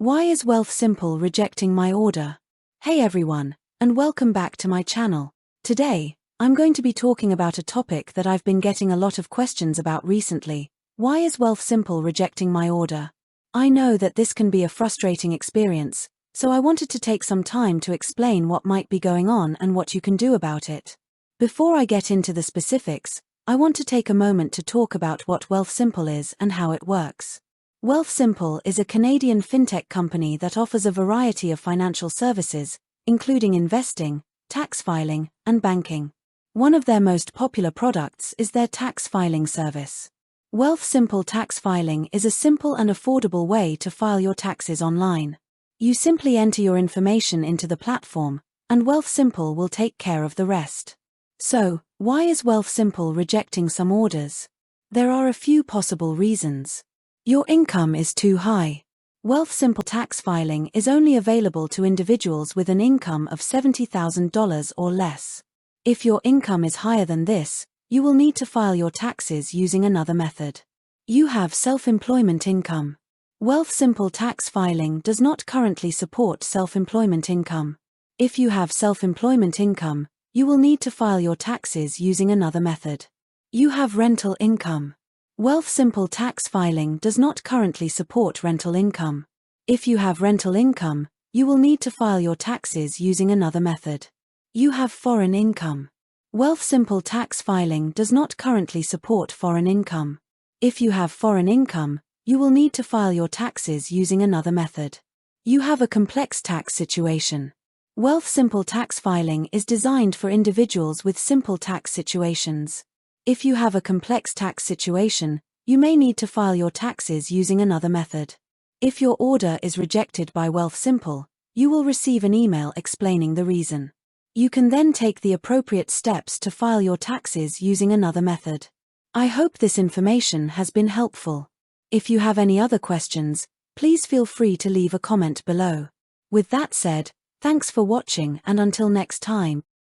Why is Wealthsimple rejecting my order? Hey everyone, and welcome back to my channel. Today, I'm going to be talking about a topic that I've been getting a lot of questions about recently. Why is Wealthsimple rejecting my order? I know that this can be a frustrating experience, so I wanted to take some time to explain what might be going on and what you can do about it. Before I get into the specifics, I want to take a moment to talk about what Wealthsimple is and how it works. Wealthsimple is a Canadian fintech company that offers a variety of financial services, including investing, tax filing, and banking. One of their most popular products is their tax filing service. Wealthsimple Tax Filing is a simple and affordable way to file your taxes online. You simply enter your information into the platform, and Wealthsimple will take care of the rest. So, why is Wealthsimple rejecting some orders? There are a few possible reasons. Your income is too high. Wealthsimple Tax Filing is only available to individuals with an income of $70,000 or less. If your income is higher than this, you will need to file your taxes using another method. You have self-employment income. Wealthsimple Tax Filing does not currently support self-employment income. If you have self-employment income, you will need to file your taxes using another method. You have rental income. Wealthsimple Tax Filing does not currently support rental income. If you have rental income, you will need to file your taxes using another method. You have foreign income. Wealthsimple Tax Filing does not currently support foreign income. If you have foreign income, you will need to file your taxes using another method. You have a complex tax situation. Wealthsimple Tax Filing is designed for individuals with simple tax situations. If you have a complex tax situation, you may need to file your taxes using another method. If your order is rejected by Wealthsimple, you will receive an email explaining the reason. You can then take the appropriate steps to file your taxes using another method. I hope this information has been helpful. If you have any other questions, please feel free to leave a comment below. With that said, thanks for watching, and until next time.